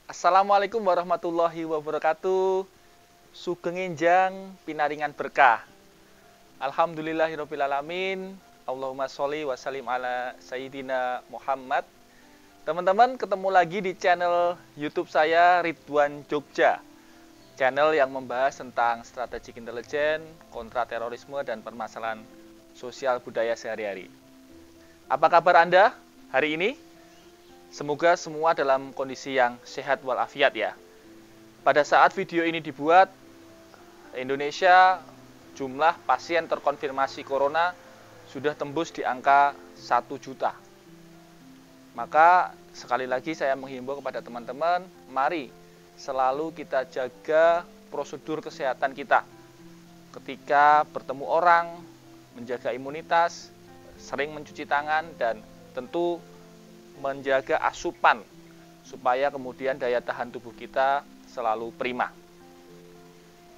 Assalamualaikum warahmatullahi wabarakatuh. Sugeng enjang pinaringan berkah. Alhamdulillahirobbilalamin. Allahumma sholli wa sallim ala Sayyidina Muhammad. Teman-teman, ketemu lagi di channel YouTube saya, Ridwan Jogja. Channel yang membahas tentang strategic intelligence, kontraterorisme, dan permasalahan sosial budaya sehari-hari. Apa kabar Anda hari ini? Semoga semua dalam kondisi yang sehat walafiat ya. Pada saat video ini dibuat, Indonesia jumlah pasien terkonfirmasi corona sudah tembus di angka 1 juta. Maka sekali lagi saya menghimbau kepada teman-teman, mari selalu kita jaga prosedur kesehatan kita. Ketika bertemu orang, menjaga imunitas, sering mencuci tangan, dan tentu menjaga asupan supaya kemudian daya tahan tubuh kita selalu prima.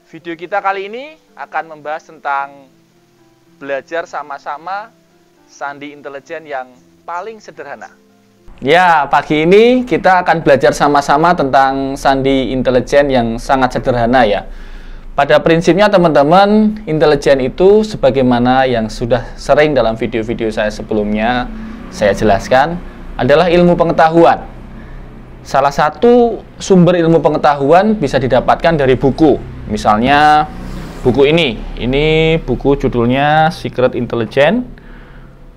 Video kita kali ini akan membahas tentang belajar sama-sama sandi intelijen yang paling sederhana. Ya, pagi ini kita akan belajar sama-sama tentang sandi intelijen yang sangat sederhana ya. Pada prinsipnya teman-teman, intelijen itu sebagaimana yang sudah sering dalam video-video saya sebelumnya saya jelaskan, adalah ilmu pengetahuan. Salah satu sumber ilmu pengetahuan bisa didapatkan dari buku. Misalnya buku ini buku judulnya Secret Intelligence.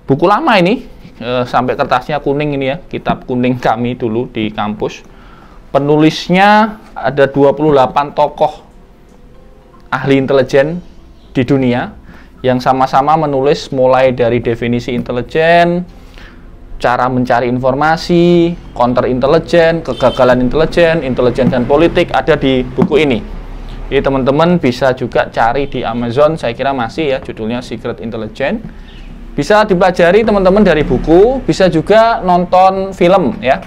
Buku lama ini, sampai kertasnya kuning ini ya, kitab kuning kami dulu di kampus. Penulisnya ada 28 tokoh ahli intelijen di dunia yang sama-sama menulis mulai dari definisi intelijen, cara mencari informasi, counter intelijen, kegagalan intelijen, intelijen dan politik ada di buku ini. Jadi teman-teman bisa juga cari di Amazon, saya kira masih ya, judulnya Secret Intelligence. Bisa dipelajari teman-teman dari buku, bisa juga nonton film ya.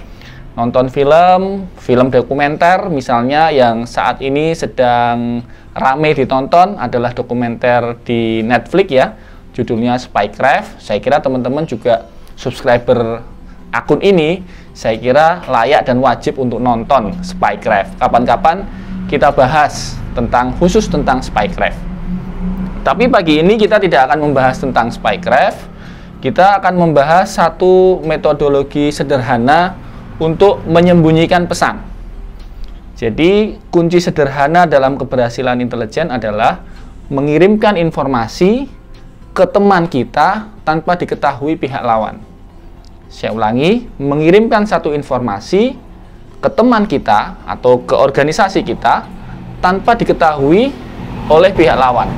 Nonton film dokumenter misalnya yang saat ini sedang ramai ditonton adalah dokumenter di Netflix ya, judulnya Spycraft. Saya kira teman-teman juga subscriber akun ini, saya kira layak dan wajib untuk nonton Spycraft. Kapan-kapan kita bahas khusus tentang Spycraft. Tapi pagi ini kita tidak akan membahas tentang Spycraft. Kita akan membahas satu metodologi sederhana untuk menyembunyikan pesan. Jadi kunci sederhana dalam keberhasilan intelijen adalah mengirimkan informasi ke teman kita tanpa diketahui pihak lawan. Saya ulangi, mengirimkan satu informasi ke teman kita atau ke organisasi kita tanpa diketahui oleh pihak lawan.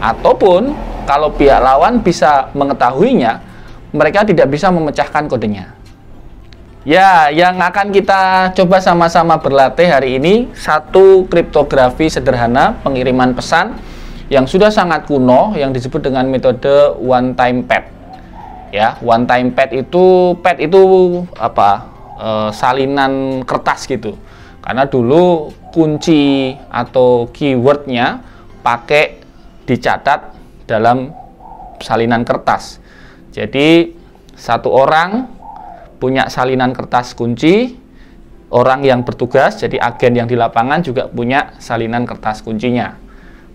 Ataupun kalau pihak lawan bisa mengetahuinya, mereka tidak bisa memecahkan kodenya. Ya, yang akan kita coba sama-sama berlatih hari ini satu kriptografi sederhana pengiriman pesan yang sudah sangat kuno yang disebut dengan metode one time pad. Ya, one time pad itu apa? Salinan kertas gitu. Karena dulu kunci atau keywordnya pakai dicatat dalam salinan kertas. Jadi satu orang punya salinan kertas kunci, orang yang bertugas jadi agen yang di lapangan juga punya salinan kertas kuncinya.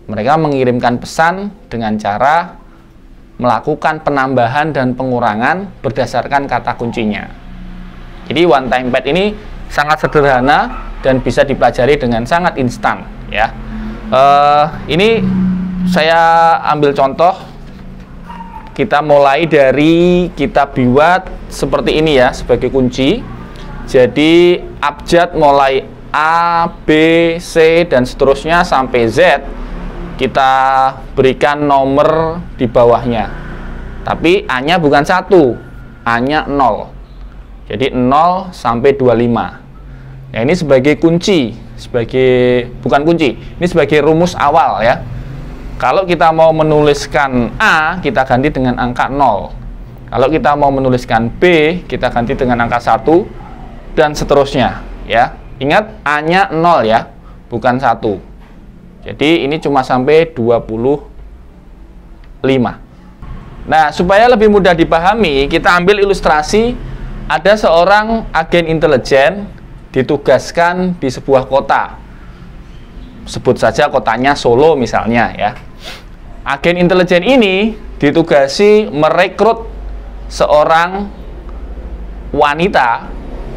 Mereka mengirimkan pesan dengan cara melakukan penambahan dan pengurangan berdasarkan kata kuncinya. Jadi one time pad ini sangat sederhana dan bisa dipelajari dengan sangat instan ya. Ini saya ambil contoh. Kita mulai dari kita buat seperti ini ya sebagai kunci. Jadi abjad mulai A, B, C dan seterusnya sampai Z kita berikan nomor di bawahnya. Tapi A-nya bukan 1, A-nya 0. Jadi 0 sampai 25. Nah, ini sebagai kunci, bukan kunci. Ini sebagai rumus awal ya. Kalau kita mau menuliskan A, kita ganti dengan angka 0. Kalau kita mau menuliskan B, kita ganti dengan angka 1 dan seterusnya ya. Ingat A-nya 0 ya, bukan 1. Jadi ini cuma sampai 25. Nah, supaya lebih mudah dipahami, kita ambil ilustrasi ada seorang agen intelijen ditugaskan di sebuah kota, sebut saja kotanya Solo misalnya ya. Agen intelijen ini ditugasi merekrut seorang wanita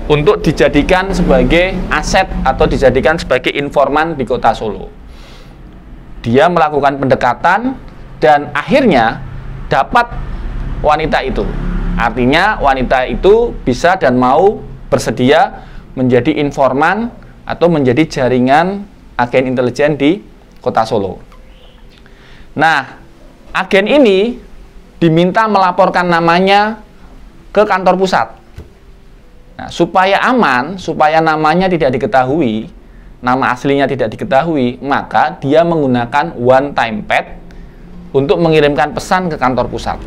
untuk dijadikan sebagai aset atau dijadikan sebagai informan di kota Solo. Dia melakukan pendekatan dan akhirnya dapat wanita itu. Artinya wanita itu bisa dan mau bersedia menjadi informan atau menjadi jaringan agen intelijen di kota Solo. Nah, agen ini diminta melaporkan namanya ke kantor pusat. Nah, supaya aman, supaya namanya tidak diketahui, nama aslinya tidak diketahui, maka dia menggunakan one time pad untuk mengirimkan pesan ke kantor pusat.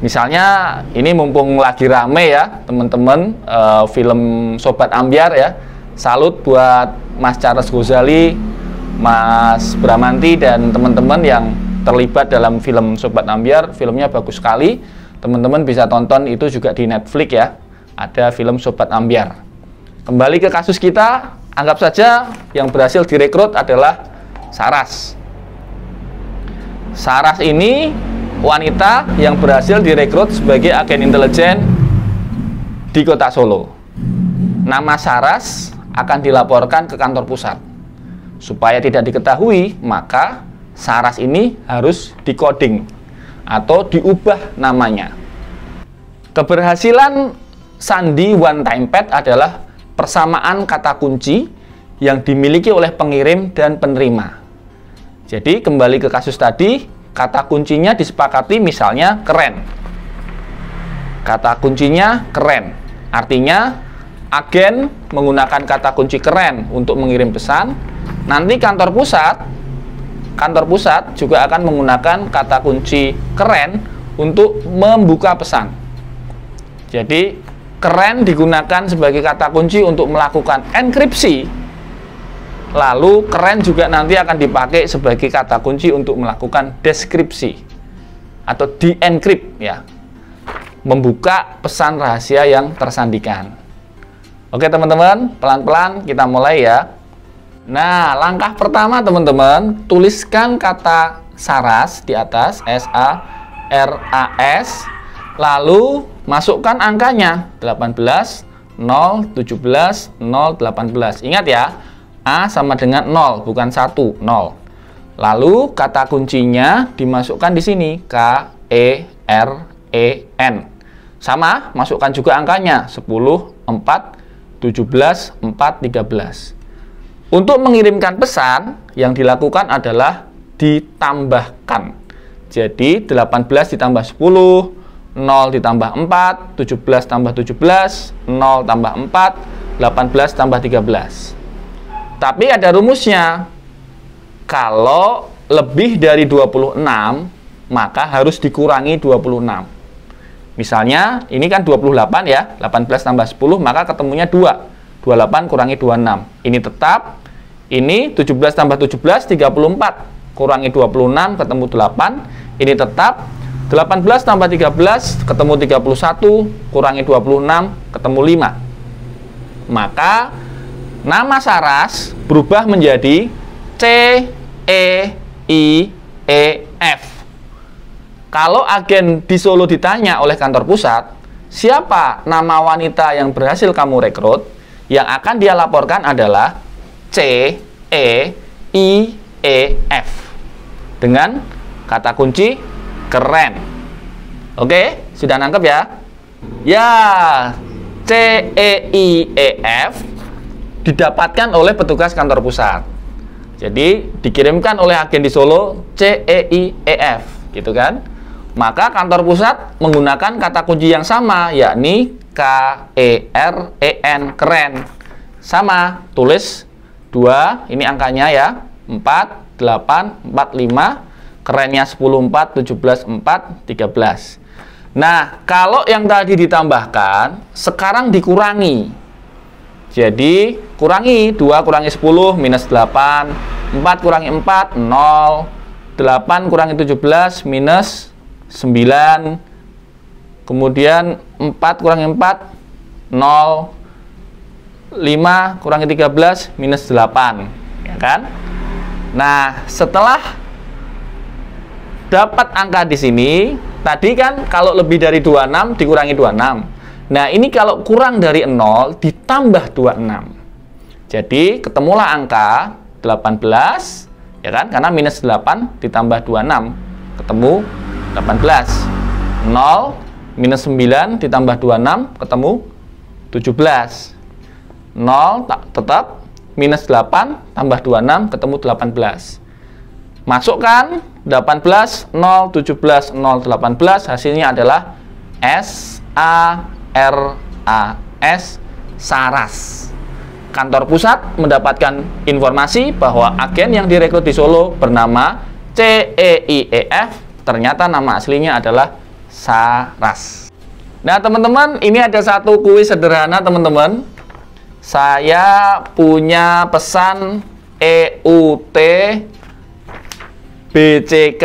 Misalnya, ini mumpung lagi rame ya, teman-teman, film Sobat Ambyar ya. Salut buat Mas Charles Ghazali, Mas Bramanti, dan teman-teman yang terlibat dalam film Sobat Ambyar. Filmnya bagus sekali. Teman-teman bisa tonton itu juga di Netflix ya. Ada film Sobat Ambyar. Kembali ke kasus kita, anggap saja yang berhasil direkrut adalah Saras. Saras ini wanita yang berhasil direkrut sebagai agen intelijen di kota Solo. Nama Saras akan dilaporkan ke kantor pusat. Supaya tidak diketahui, maka Saras ini harus dikoding atau diubah namanya. Keberhasilan sandi one time pad adalah persamaan kata kunci yang dimiliki oleh pengirim dan penerima. Jadi kembali ke kasus tadi, kata kuncinya disepakati misalnya keren. Kata kuncinya keren. Artinya agen menggunakan kata kunci keren untuk mengirim pesan. Nanti kantor pusat juga akan menggunakan kata kunci keren untuk membuka pesan. Jadi keren digunakan sebagai kata kunci untuk melakukan enkripsi. Lalu keren juga nanti akan dipakai sebagai kata kunci untuk melakukan deskripsi atau di-encrypt ya. Membuka pesan rahasia yang tersandikan. Oke teman-teman, pelan-pelan kita mulai ya. Nah, langkah pertama teman-teman, tuliskan kata Saras di atas, S-A-R-A-S. Lalu masukkan angkanya 18, 0, 17, 0, 18. Ingat ya, A sama dengan 0, bukan 1, 0. Lalu kata kuncinya dimasukkan di sini, K-E-R-E-N. Sama, masukkan juga angkanya, 10, 4, 17, 4, 13. Untuk mengirimkan pesan, yang dilakukan adalah ditambahkan. Jadi, 18 ditambah 10, 0 ditambah 4, 17 tambah 17, 0 tambah 4, 18 tambah 13. Tapi ada rumusnya. Kalau lebih dari 26, maka harus dikurangi 26. Misalnya, ini kan 28 ya, 18 tambah 10, maka ketemunya 2. 28 kurangi 26. Ini tetap, ini 17 tambah 17, 34. Kurangi 26, ketemu 8. Ini tetap, 18 tambah 13, ketemu 31. Kurangi 26, ketemu 5. Maka, nama Saras berubah menjadi C-E-I-E-F. Kalau agen di Solo ditanya oleh kantor pusat, siapa nama wanita yang berhasil kamu rekrut, yang akan dia laporkan adalah C-E-I-E-F dengan kata kunci keren. Oke, sudah nangkep ya? Ya, C-E-I-E-F didapatkan oleh petugas kantor pusat. Jadi dikirimkan oleh agen di Solo C-E-I-E-F, gitu kan? Maka kantor pusat menggunakan kata kunci yang sama, yakni K-E-R-E-N, keren. Sama, tulis 2, ini angkanya ya, 4, 8, 4, 5, kerennya 10, 4, 17, 4, 13. Nah, kalau yang tadi ditambahkan, sekarang dikurangi. Jadi, kurangi 2 kurangi 10, minus 8, 4 kurangi 4, 0, 8 kurangi 17, minus 9, kemudian 4 kurangi 4, 0, 5 kurangi 13 minus 8, ya kan? Nah, setelah dapat angka di sini, tadi kan kalau lebih dari 26 dikurangi 26. Nah, ini kalau kurang dari 0 ditambah 26. Jadi, ketemulah angka 18, ya kan? Karena minus 8 ditambah 26, ketemu 18. 0 minus 9 ditambah 26, ketemu 17. 0 tetap, minus 8 tambah 26, ketemu 18. Masukkan 18, 0, 17, 0, 18, hasilnya adalah SARAS, Saras. Kantor pusat mendapatkan informasi bahwa agen yang direkrut di Solo bernama CEIEF, ternyata nama aslinya adalah Saras. Nah, teman-teman, ini ada satu kuis sederhana, teman-teman. Saya punya pesan EUT BCK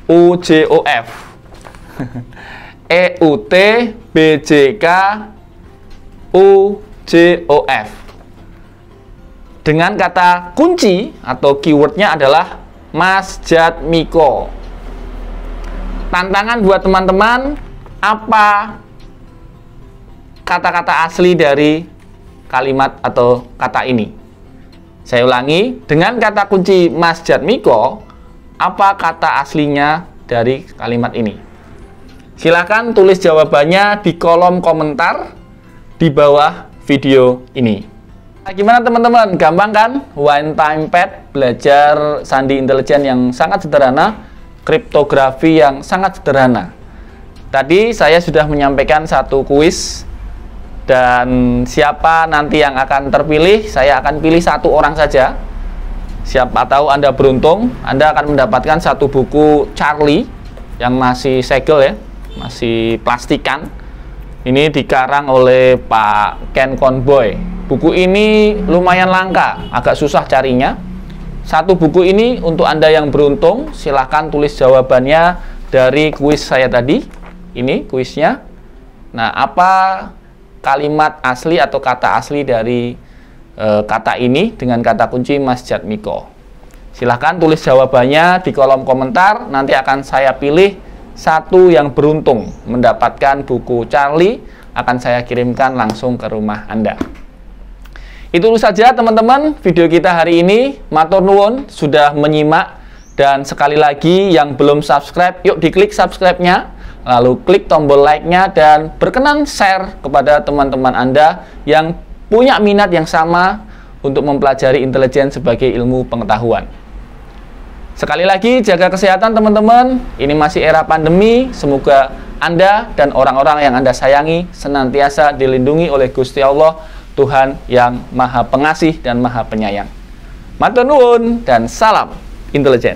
UJOF. EUT BCK UJOF. Dengan kata kunci atau keywordnya adalah Mas Jatmiko. Tantangan buat teman-teman, apa kata-kata asli dari kalimat atau kata ini? Saya ulangi, dengan kata kunci Mas Jatmiko, apa kata aslinya dari kalimat ini? Silahkan tulis jawabannya di kolom komentar di bawah video ini. Nah, gimana teman-teman? Gampang kan? One time pad, belajar sandi intelijen yang sangat sederhana, kriptografi yang sangat sederhana. Tadi saya sudah menyampaikan satu kuis, dan siapa nanti yang akan terpilih, saya akan pilih satu orang saja. Siapa tahu Anda beruntung, Anda akan mendapatkan satu buku Charlie yang masih segel ya, masih plastikan. Ini dikarang oleh Pak Ken Conboy. Buku ini lumayan langka, agak susah carinya. Satu buku ini untuk Anda yang beruntung, silahkan tulis jawabannya dari kuis saya tadi. Ini kuisnya. Nah, apa kalimat asli atau kata asli dari kata ini dengan kata kunci Mas Jatmiko? Silahkan tulis jawabannya di kolom komentar. Nanti akan saya pilih satu yang beruntung mendapatkan buku Charlie, akan saya kirimkan langsung ke rumah Anda. Itu saja teman-teman video kita hari ini. Matur nuwun sudah menyimak, dan sekali lagi yang belum subscribe, yuk diklik subscribe-nya, lalu klik tombol like-nya, dan berkenan share kepada teman-teman Anda yang punya minat yang sama untuk mempelajari intelijen sebagai ilmu pengetahuan. Sekali lagi, jaga kesehatan teman-teman. Ini masih era pandemi. Semoga Anda dan orang-orang yang Anda sayangi senantiasa dilindungi oleh Gusti Allah, Tuhan yang Maha Pengasih dan Maha Penyayang. Matur nuwun dan salam intelijen.